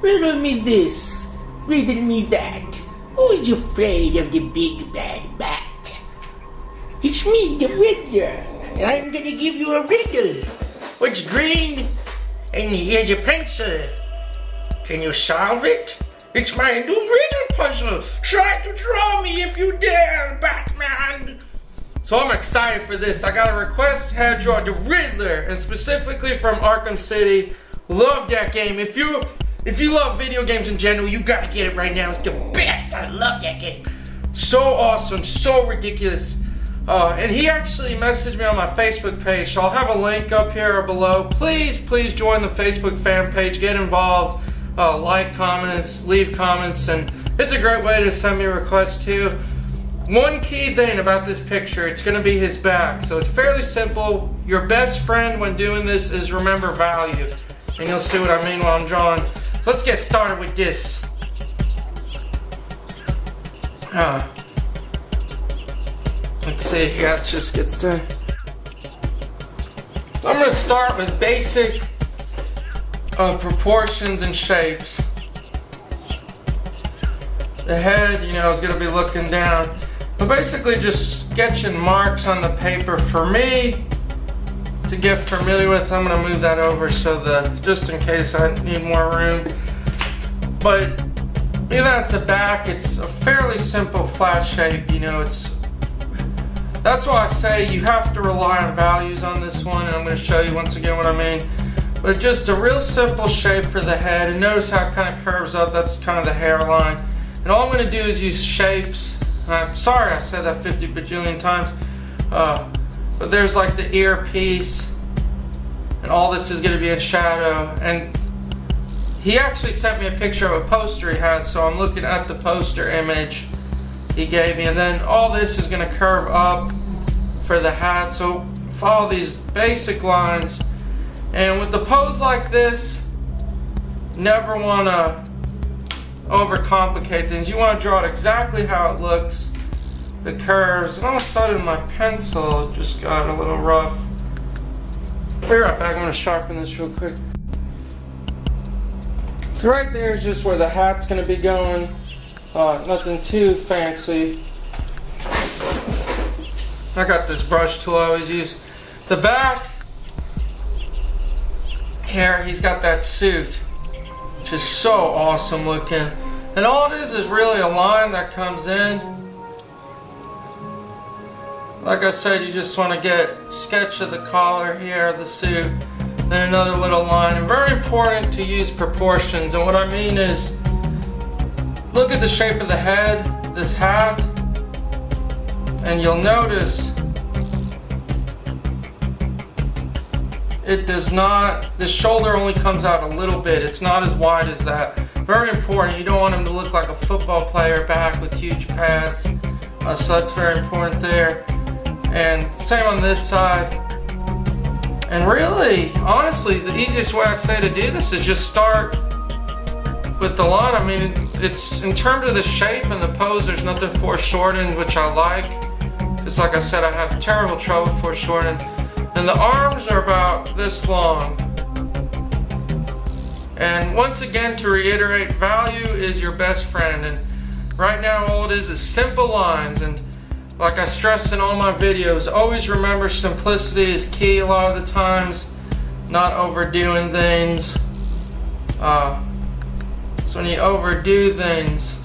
Riddle me this, riddle me that. Who's afraid of the big bad bat? It's me, the Riddler, and I'm gonna give you a riddle. What's green? And here's a pencil. Can you solve it? It's my new riddle puzzle. Try to draw me if you dare, Batman. So I'm excited for this. I got a request to have draw the Riddler, and specifically from Arkham City. Love that game. If you love video games in general, you gotta get it right now. It's the best. I love that game. So awesome, so ridiculous. And he actually messaged me on my Facebook page, so I'll have a link up here or below. Please join the Facebook fan page. Get involved. Like comments, leave comments, and it's a great way to send me requests too. One key thing about this picture, it's going to be his back. So it's fairly simple. Your best friend when doing this is remember value. And you'll see what I mean while I'm drawing. So let's get started with this. Let's see here, it just gets done. So I'm going to start with basic proportions and shapes. The head, you know, is going to be looking down. But basically just sketching marks on the paper for me to get familiar with. I'm going to move that over so just in case I need more room. But you know, it's a back. It's a fairly simple flat shape. You know, that's why I say you have to rely on values on this one, and I'm going to show you once again what I mean. But just a real simple shape for the head, and notice how it kind of curves up. That's kind of the hairline. And all I'm going to do is use shapes. I'm sorry I said that 50 bajillion times. But there's like the earpiece, and all this is going to be in shadow. And he actually sent me a picture of a poster he has, so I'm looking at the poster image he gave me. And then all this is going to curve up for the hat. So follow these basic lines. And with the pose like this, never want to overcomplicate things. You want to draw it exactly how it looks. The curves. And all of a sudden my pencil just got a little rough. Be right back. I'm going to sharpen this real quick. So right there is just where the hat's going to be going. Nothing too fancy. I got this brush tool I always use. The back here, he's got that suit, which is so awesome looking. And all it is really a line that comes in. Like I said, you just want to get a sketch of the collar here, the suit, then another little line. And very important to use proportions. And what I mean is, look at the shape of the head, this hat, and you'll notice it does not, the shoulder only comes out a little bit. It's not as wide as that. Very important. You don't want him to look like a football player back with huge pads. So that's very important there. And same on this side. And really, honestly, the easiest way I say to do this is just start with the line. I mean, it's in terms of the shape and the pose, there's nothing foreshortened, which I like. Because like I said, I have terrible trouble foreshortening. And the arms are about this long. And once again, to reiterate, value is your best friend. And right now, all it is simple lines. And like I stress in all my videos, always remember simplicity is key a lot of the times. Not overdoing things. So when you overdo things,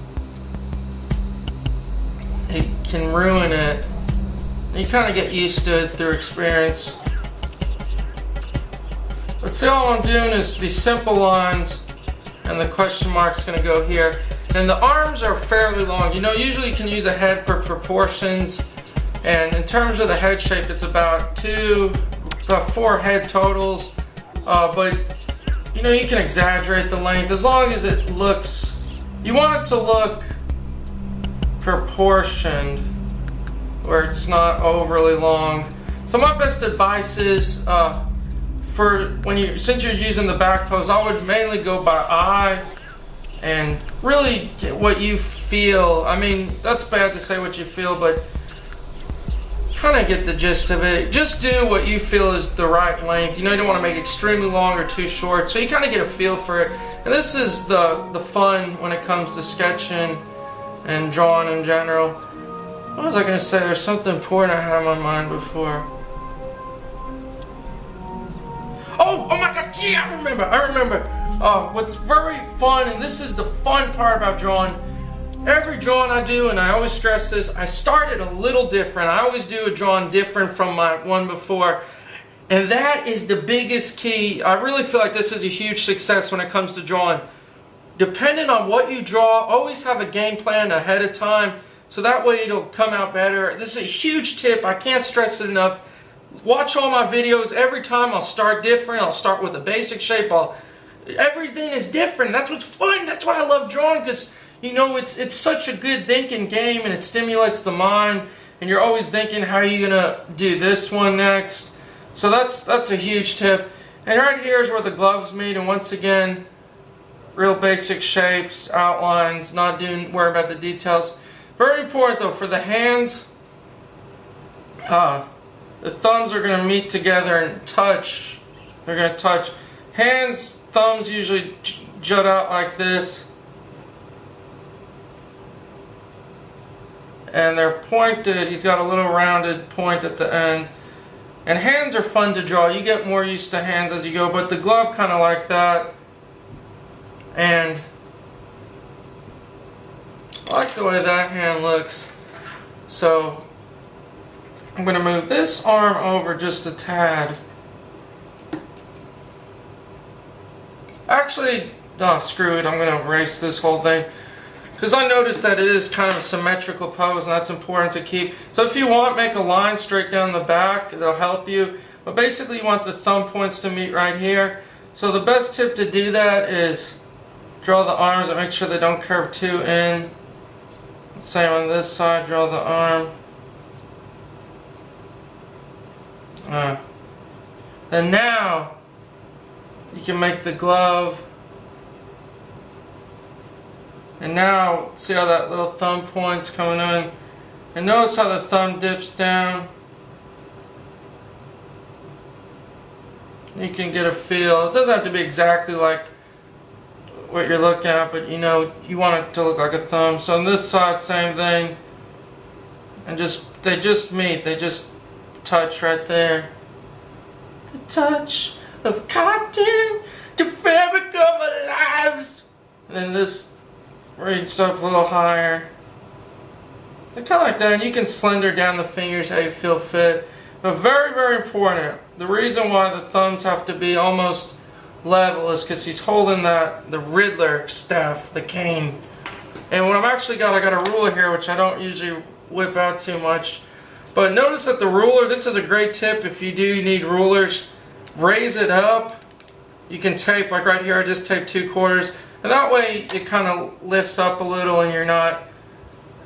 it can ruin it. You kind of get used to it through experience. But see, all I'm doing is these simple lines, and the question mark's going to go here. And the arms are fairly long. You know, usually you can use a head for proportions. And in terms of the head shape, it's about 4 head totals. But you know, you can exaggerate the length as long as it looks, you want it to look proportioned, where it's not overly long. So my best advice is, since you're using the back pose, I would mainly go by eye and really get what you feel. I mean, that's bad to say what you feel, but kind of get the gist of it. Just do what you feel is the right length. You know, you don't want to make it extremely long or too short, so you kind of get a feel for it. And this is the fun when it comes to sketching and drawing in general. What was I going to say? There's something important I had on my mind before. Oh my gosh, yeah, I remember. What's very fun, and this is the fun part about drawing, every drawing I do, and I always stress this, I started a little different. I always do a drawing different from my one before, and that is the biggest key. I really feel like this is a huge success when it comes to drawing. Depending on what you draw, always have a game plan ahead of time, so that way it'll come out better. This is a huge tip, I can't stress it enough. Watch all my videos. Every time I'll start different. I'll start with a basic shape. Everything is different. That's what's fun. That's why I love drawing, because you know it's such a good thinking game, and it stimulates the mind, and you're always thinking how are you gonna do this one next. So that's a huge tip. And right here is where the gloves meet, and once again, real basic shapes, outlines, not worry about the details. Very important though, for the hands, the thumbs are going to meet together and touch. They're going to touch. Hands, thumbs usually jut out like this. And they're pointed. He's got a little rounded point at the end. And hands are fun to draw. You get more used to hands as you go. But the glove kind of like that. And I like the way that hand looks. So I'm going to move this arm over just a tad. Actually, screw it, I'm going to erase this whole thing. Because I noticed that it is kind of a symmetrical pose, and that's important to keep. So if you want, make a line straight down the back, it'll help you. But basically you want the thumb points to meet right here. So the best tip to do that is draw the arms and make sure they don't curve too in. Same on this side, draw the arm. Then now you can make the glove, and now see how that little thumb point's coming in, and notice how the thumb dips down. You can get a feel. It doesn't have to be exactly like what you're looking at, but you know you want it to look like a thumb. So on this side, same thing, and they just meet. They just touch right there. The touch of cotton, the fabric of our lives. And then this reaches up a little higher. Kind of like that, and you can slender down the fingers how you feel fit. But very, very important. The reason why the thumbs have to be almost level is because he's holding the Riddler staff, the cane. And what I've actually got, I got a ruler here, which I don't usually whip out too much. But notice that the ruler, this is a great tip if you do need rulers. Raise it up. You can tape, like right here I just taped 2/4. And that way it kind of lifts up a little, and you're not,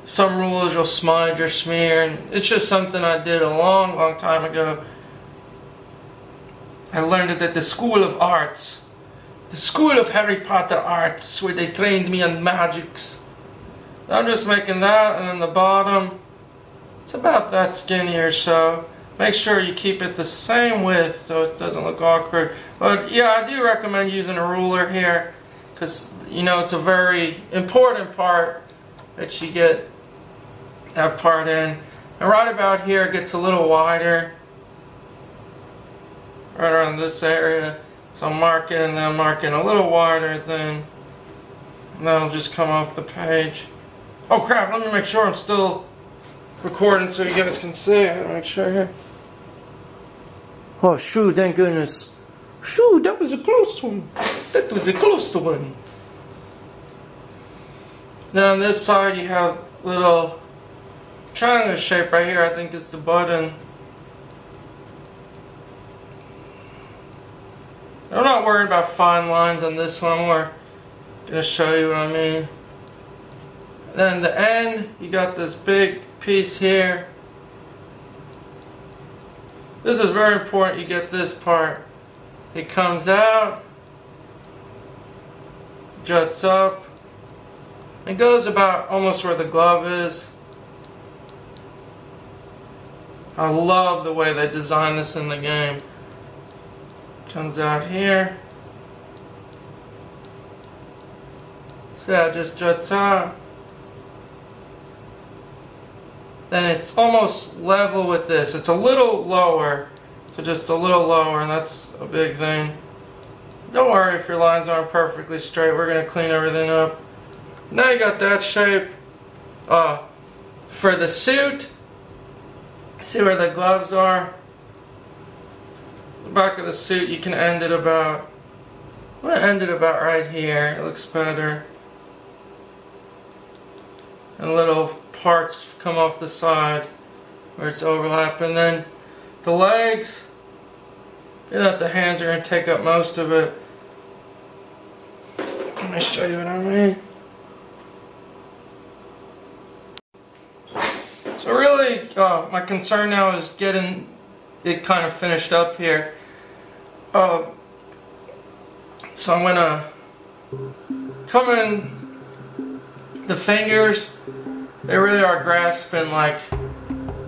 some rulers will smudge or smear. And it's just something I did a long, long time ago. I learned it at the School of Arts. The School of Harry Potter Arts, where they trained me on magics. I'm just making that, and then the bottom, it's about that skinny or so. Make sure you keep it the same width so it doesn't look awkward. But yeah, I do recommend using a ruler here, because you know it's a very important part that you get that part in. And right about here it gets a little wider, right around this area. So I'm marking, and then I'm marking a little wider, then that'll just come off the page. Oh crap, let me make sure I'm still recording so you guys can see. I gotta make sure here. Oh shoot, thank goodness. Shoot, that was a close one. That was a close one. Now on this side you have little triangle shape right here. I think it's the button. I'm not worried about fine lines on this one. I'm gonna show you what I mean. Then the end, you got this big piece here. This is very important, you get this part. It comes out, juts up, it goes about almost where the glove is. I love the way they designed this in the game. Comes out here. See how it just juts out. Then it's almost level with this. It's a little lower. So just a little lower, and that's a big thing. Don't worry if your lines aren't perfectly straight. We're going to clean everything up. Now you got that shape. For the suit, see where the gloves are? The back of the suit, you can end it about, I'm going to end it about right here. It looks better. And little parts come off the side where it's overlapping. And then the legs, you know, the hands are going to take up most of it. Let me show you what I mean. So really, my concern now is getting it kind of finished up here. So I'm going to come in the fingers. They really are grasping, like,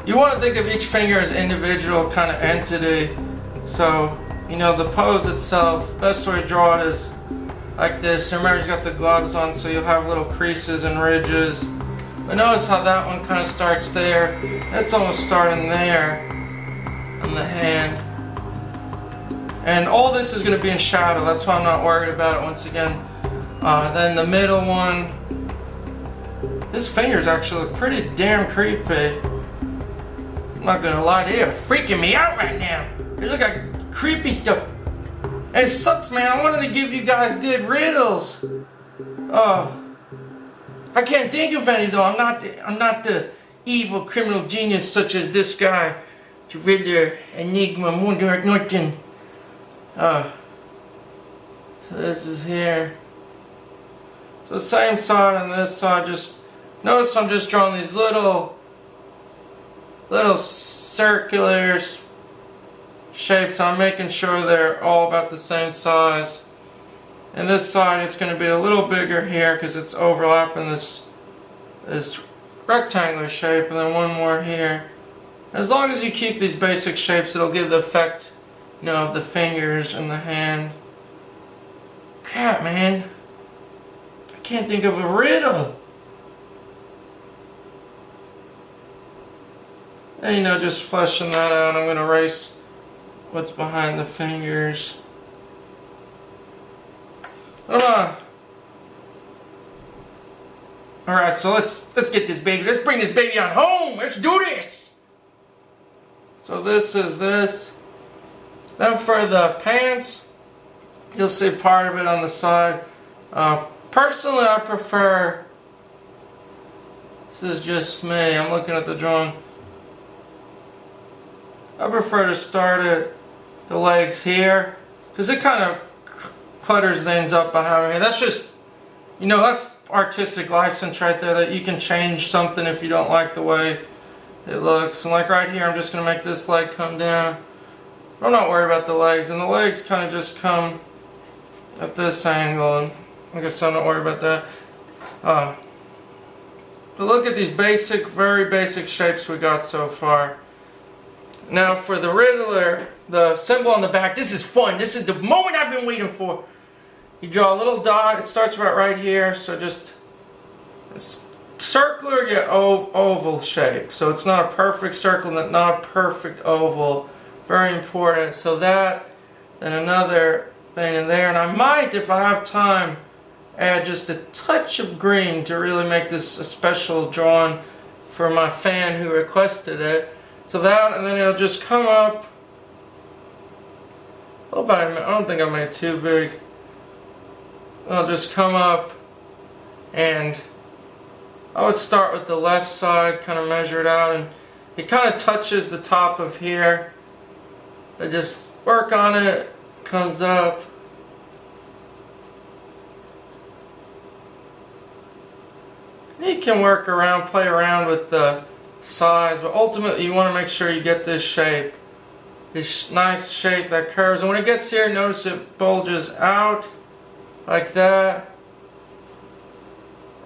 you want to think of each finger as individual kind of entity. So, you know, the pose itself, best way to draw it is like this. Remember, he's got the gloves on, so you'll have little creases and ridges. But notice how that one kind of starts there. It's almost starting there on the hand. And all this is going to be in shadow. That's why I'm not worried about it once again. Then the middle one. His fingers actually look pretty damn creepy. I'm not gonna lie to you, they're freaking me out right now. They look like creepy stuff. And it sucks, man. I wanted to give you guys good riddles. I can't think of any though. I'm not the evil criminal genius such as this guy, the Riddler, Enigma, Wonder Norton. So this is here. So same side on this side. Just notice I'm just drawing these little circular shapes. I'm making sure they're all about the same size. And this side, it's going to be a little bigger here because it's overlapping this rectangular shape, and then one more here. As long as you keep these basic shapes, it'll give the effect, you know, of the fingers and the hand. Crap, man. I can't think of a riddle. And, you know, just fleshing that out, I'm going to erase what's behind the fingers. Alright, so let's get this baby. Let's bring this baby on home. Let's do this. So this is this. Then for the pants, you'll see part of it on the side. Personally, I prefer, this is just me, I'm looking at the drawing. I prefer to start at the legs here, because it kind of clutters things up behind me. That's just, you know, that's artistic license right there, that you can change something if you don't like the way it looks. And like right here, I'm just going to make this leg come down. I'm not worried about the legs, and the legs kind of just come at this angle, and I guess I'm not worried about that. But look at these basic, very basic shapes we got so far. Now for the Riddler, the symbol on the back, this is fun. This is the moment I've been waiting for. You draw a little dot. It starts about right here. So just circular yet oval shape. So it's not a perfect circle and not a perfect oval. Very important. So that, then another thing in there. And I might, if I have time, add just a touch of green to really make this a special drawing for my fan who requested it. So that, and then it'll just come up. I don't think I made it too big. It'll just come up, and I would start with the left side, kind of measure it out, and it kind of touches the top of here. I just work on it, comes up. You can work around, play around with the size, but ultimately you want to make sure you get this shape, this nice shape that curves. And when it gets here, notice it bulges out like that,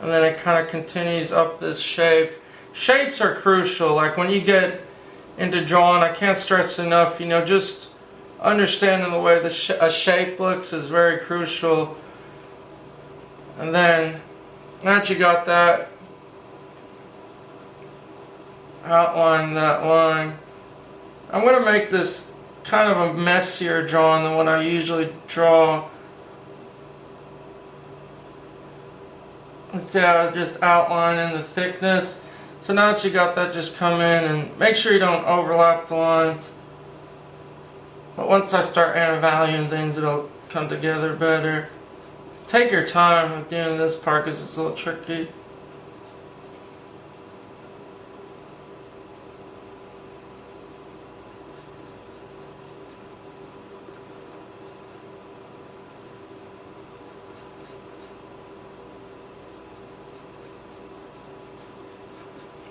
and then it kind of continues up this shape. Shapes are crucial. Like when you get into drawing. I can't stress enough, you know, just understanding the way a shape looks is very crucial. And then, now that you got that, outline that line. I'm going to make this kind of a messier drawing than what I usually draw. Instead of just outlining the thickness. So now that you got that, just come in and make sure you don't overlap the lines. But once I start adding value and things, it'll come together better. Take your time with doing this part because it's a little tricky.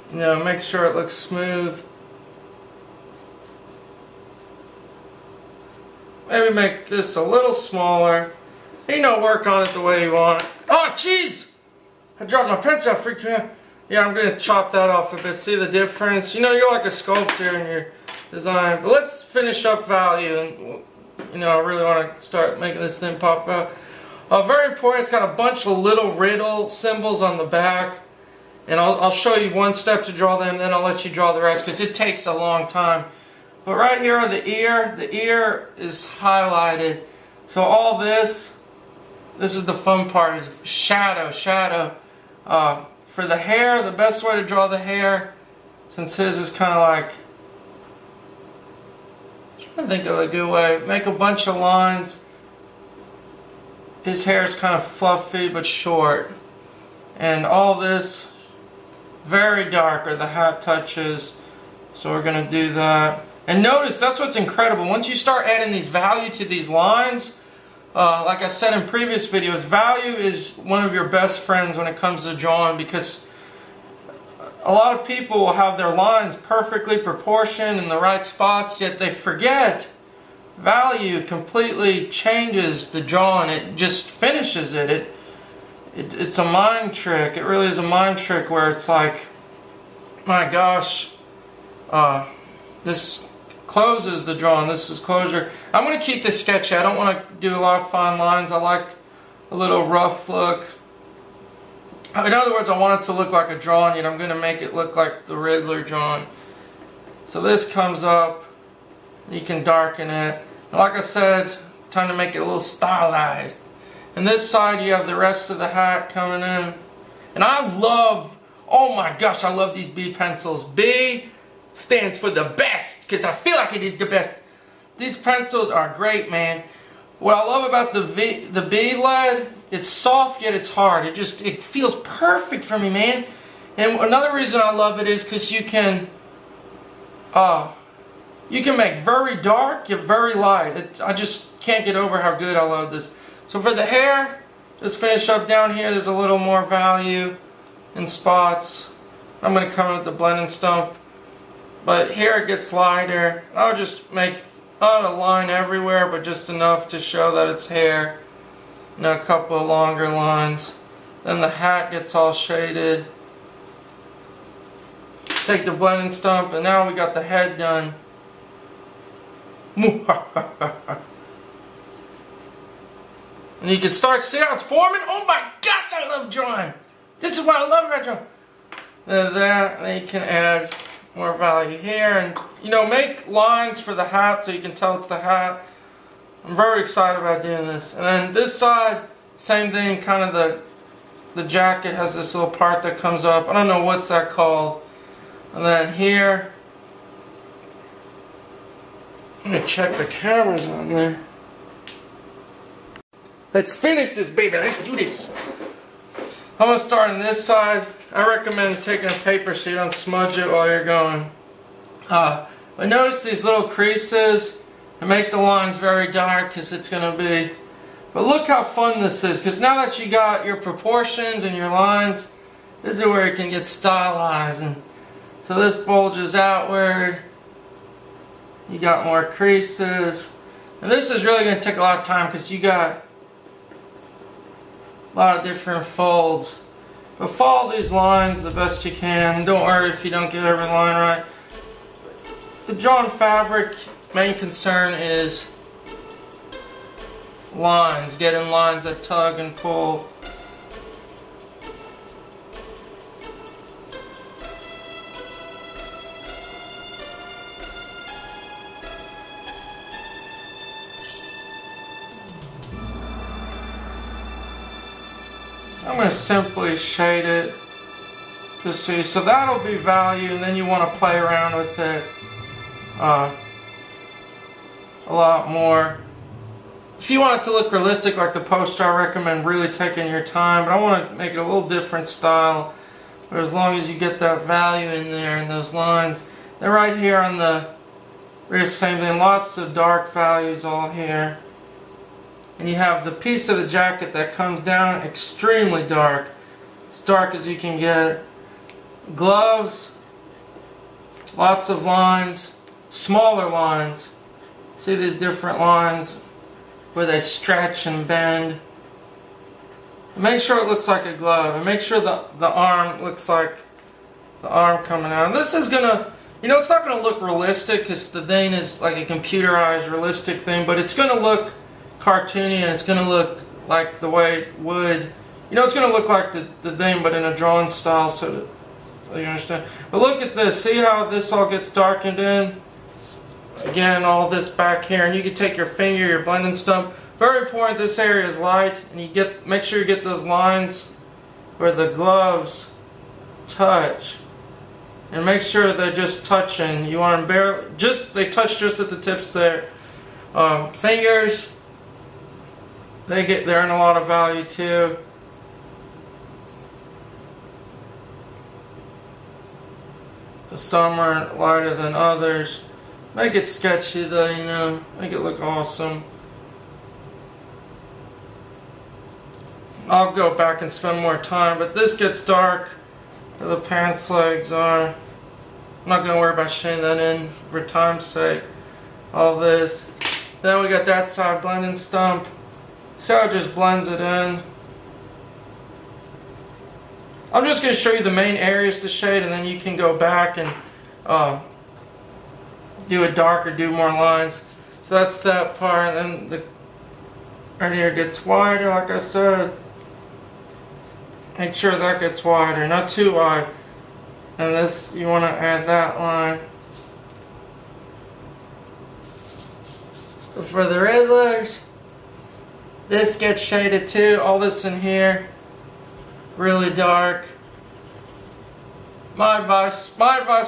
You know, make sure it looks smooth. Maybe make this a little smaller. You know, work on it the way you want. Oh, jeez! I dropped my pencil, freaked me out. Yeah, I'm going to chop that off a bit. See the difference? You know, you're like a sculptor in your design. But let's finish up value. And, you know, I really want to start making this thing pop out. Very important, it's got a bunch of little riddle symbols on the back. And I'll show you one step to draw them, then I'll let you draw the rest because it takes a long time. But right here are the ear is highlighted. So all this is the fun part, is shadow. For the hair, the best way to draw the hair, since his is kind of like, I'm trying to think of a good way, make a bunch of lines. His hair is kind of fluffy but short. And all this, very dark, or the hat touches. So we're going to do that. And notice, that's what's incredible. Once you start adding these value to these lines, like I've said in previous videos, value is one of your best friends when it comes to drawing, because a lot of people will have their lines perfectly proportioned in the right spots, yet they forget value completely changes the drawing. It just finishes it. It's a mind trick. It really is a mind trick where it's like, my gosh, this closes the drawing. This is closure. I'm going to keep this sketchy. I don't want to do a lot of fine lines. I like a little rough look. In other words, I want it to look like a drawing, yet I'm going to make it look like the Riddler drawing. So this comes up. You can darken it. And like I said, time to make it a little stylized. And this side you have the rest of the hat coming in. And I love, oh my gosh, I love these B pencils. B stands for the best, because I feel like it is the best. These pencils are great, man. What I love about the B lead, it's soft yet it's hard. It feels perfect for me, man. And another reason I love it is because you can make very dark yet very light. I just can't get over how good I love this. So for the hair, just finish up down here. There's a little more value in spots. I'm going to come in with the blending stump. But here it gets lighter. I'll just make not a line everywhere, but just enough to show that it's hair. And a couple of longer lines. Then the hat gets all shaded. Take the blending stump, and now we got the head done. And you can start, see how it's forming? Oh my gosh, I love drawing. This is what I love about drawing. Then you can add more value here. And, you know, make lines for the hat so you can tell it's the hat. I'm very excited about doing this. And then this side, same thing, kind of the jacket has this little part that comes up. I don't know what's that called. And then here, I'm going to check the cameras on there. Let's finish this, baby. Let's do this. I'm going to start on this side. I recommend taking a paper so you don't smudge it while you're going. But notice these little creases. And make the lines very dark because it's going to be. But look how fun this is. Because now that you got your proportions and your lines, this is where you can get stylized. And so this bulges outward. You got more creases. And this is really going to take a lot of time because you got a lot of different folds. But follow these lines the best you can. Don't worry if you don't get every line right. the drawn fabric, main concern is lines, getting lines that tug and pull. I'm going to simply shade it to see, so that'll be value, and then you want to play around with it a lot more. If you want it to look realistic like the poster, I recommend really taking your time, but I want to make it a little different style. But as long as you get that value in there and those lines, then right here on the wrist, same thing, lots of dark values all here. And you have the piece of the jacket that comes down extremely dark, as dark as you can get. Gloves, lots of lines, smaller lines. See these different lines where they stretch and bend. And make sure it looks like a glove, and make sure the arm looks like the arm coming out. And this is gonna, you know, it's not gonna look realistic because the thing is like a computerized realistic thing, but it's gonna look cartoony, and it's gonna look like the way it would, you know, it's gonna look like the thing but in a drawn style, so you understand. But look at this, see how this all gets darkened in? Again, all this back here, and you can take your finger, your blending stump. Very important, this area is light, and you make sure you get those lines where the gloves touch, and make sure they're just touching. You want them barely, they touch just at the tips there. Fingers, they're in a lot of value too. Some are lighter than others. Make it sketchy though, you know, make it look awesome. I'll go back and spend more time, but this gets dark where the pants legs are. I'm not going to worry about shading that in for time's sake. All this. Then we got that side blending stump. See how it just blends it in? I'm just going to show you the main areas to shade, and then you can go back and do it darker, do more lines. So that's that part, and then right here gets wider, like I said. Make sure that gets wider, not too wide. And this, you want to add that line. So for the Riddlers, this gets shaded too. All this in here, really dark. My advice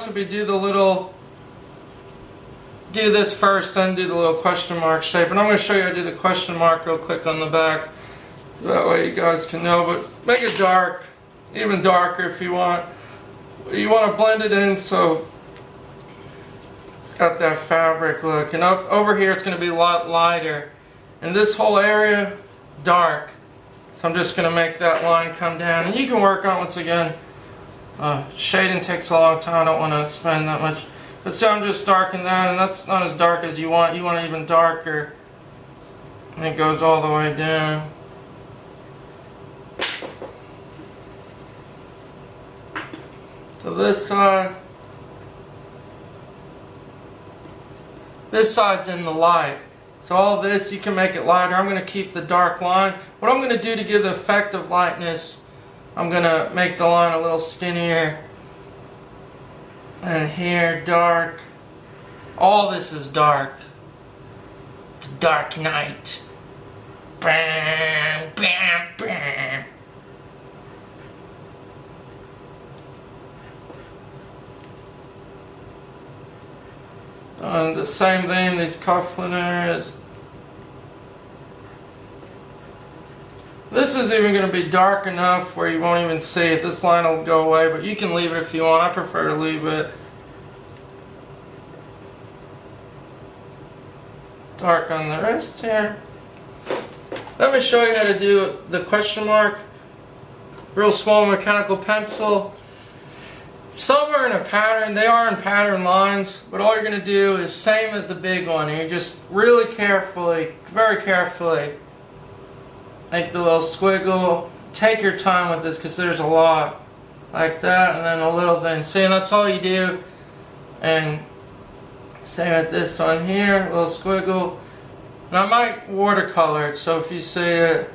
would be do this first, then do the little question mark shape. And I'm going to show you how to do the question mark real quick on the back. That way you guys can know, but make it dark, even darker if you want. You want to blend it in so it's got that fabric look. And over here it's going to be a lot lighter. And this whole area, dark. So I'm just going to make that line come down. And you can work on it once again. Shading takes a long time, I don't want to spend that much. But see, I'm just darkening that, and that's not as dark as you want. You want it even darker. And it goes all the way down. So this side's in the light. So all this, you can make it lighter. I'm going to keep the dark line. What I'm going to do to give the effect of lightness, I'm going to make the line a little skinnier. And here, dark. All this is dark. The Dark Knight. Bam, bam, bam. And the same thing, these cufflink areas. This is even going to be dark enough where you won't even see it. This line will go away, but you can leave it if you want. I prefer to leave it. Dark on the wrist here. Let me show you how to do the question mark. Real small mechanical pencil. Some are in a pattern, they are in pattern lines, but all you're going to do is same as the big one. And you just really carefully, very carefully, make the little squiggle. Take your time with this because there's a lot. Like that, and then a little thing. See, and that's all you do. And Same with this one here, little squiggle. And I might watercolor it, so if you see it,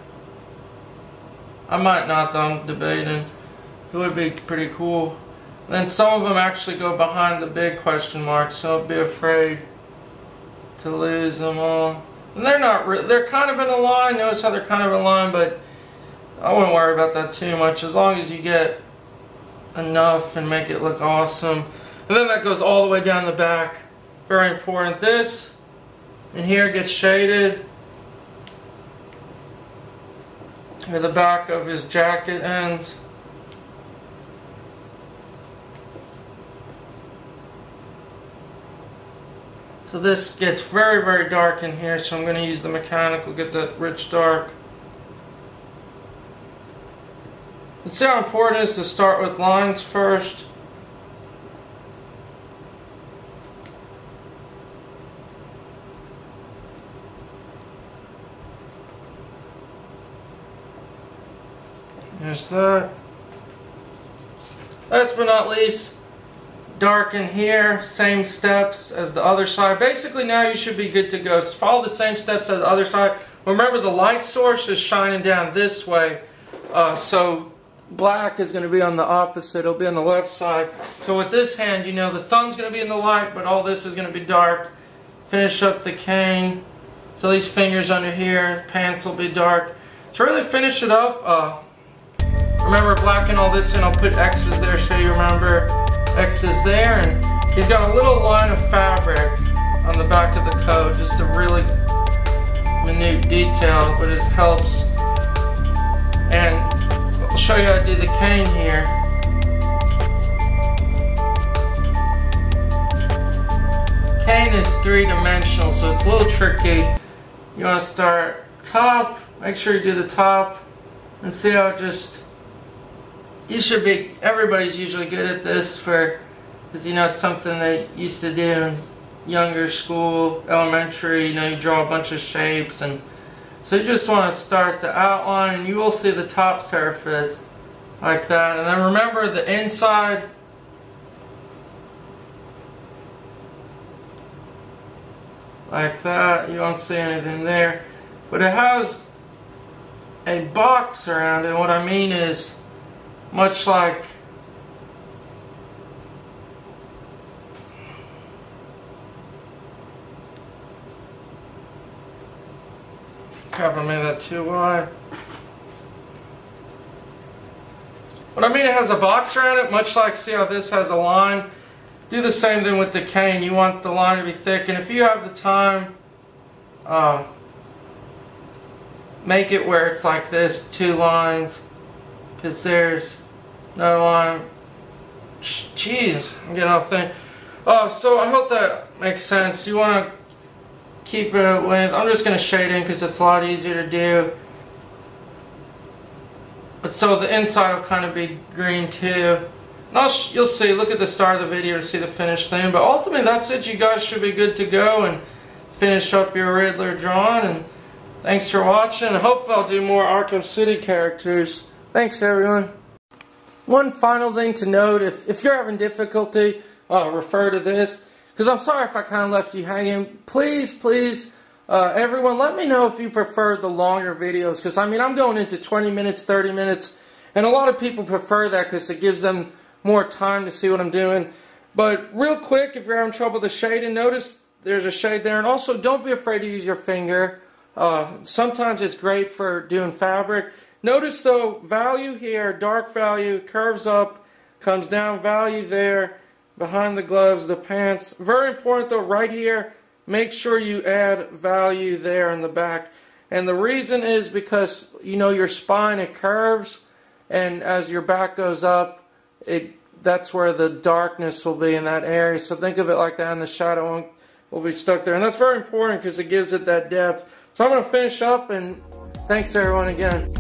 I might not though, I'm debating. It would be pretty cool. And then some of them actually go behind the big question mark, so don't be afraid to lose them all. And they're not, they're kind of in a line, notice how they're kind of in a line, but I wouldn't worry about that too much, as long as you get enough and make it look awesome. And then that goes all the way down the back. Very important. This and here gets shaded where the back of his jacket ends. So this gets very, very dark in here, so I'm going to use the mechanical, get that rich dark. Let's see how important it is to start with lines first. There's that. Last but not least, darken here, same steps as the other side. Basically now you should be good to go. So follow the same steps as the other side. Remember the light source is shining down this way, so black is going to be on the opposite, it'll be on the left side. So with this hand, you know the thumb's going to be in the light, but all this is going to be dark. Finish up the cane. So these fingers under here, pants will be dark. To really finish it up, remember blacking all this in, I'll put X's there so you remember X's there. And he's got a little line of fabric on the back of the coat, just a really minute detail, but it helps. And I'll show you how to do the cane here. Cane is three-dimensional, so it's a little tricky. You want to start top, make sure you do the top, and see how it just, you should be, everybody's usually good at this because you know it's something they used to do in younger school, elementary, you know, you draw a bunch of shapes, and so you just want to start the outline and you will see the top surface like that. And then remember the inside, like that, you won't see anything there. But it has a box around it. What I mean is, much like crap, I made that too wide. What I mean, it has a box around it, much like, see how this has a line? Do the same thing with the cane. You want the line to be thick, and if you have the time, make it where it's like this, 2 lines, because there's no line. Jeez, I'm getting off thing. So I hope that makes sense. You want to keep it with, I'm just going to shade in because it's a lot easier to do. But so the inside will kind of be green too. And you'll see, look at the start of the video to see the finished thing. But ultimately that's it. You guys should be good to go and finish up your Riddler drawing. And thanks for watching. I hope I'll do more Arkham City characters. Thanks everyone. One final thing to note, if you're having difficulty, refer to this. Because I'm sorry if I kind of left you hanging. Please, everyone, let me know if you prefer the longer videos. Because, I mean, I'm going into 20 minutes, 30 minutes. And a lot of people prefer that because it gives them more time to see what I'm doing. But real quick, if you're having trouble with the shading, notice there's a shade there. And also, don't be afraid to use your finger. Sometimes it's great for doing fabric. Notice, though, value here, dark value, curves up, comes down, value there. Behind the gloves, the pants. Very important though, right here, make sure you add value there in the back. And the reason is because, you know, your spine, it curves, and as your back goes up, that's where the darkness will be in that area. So think of it like that, and the shadow will be stuck there. And that's very important because it gives it that depth. So I'm going to finish up, and thanks everyone again.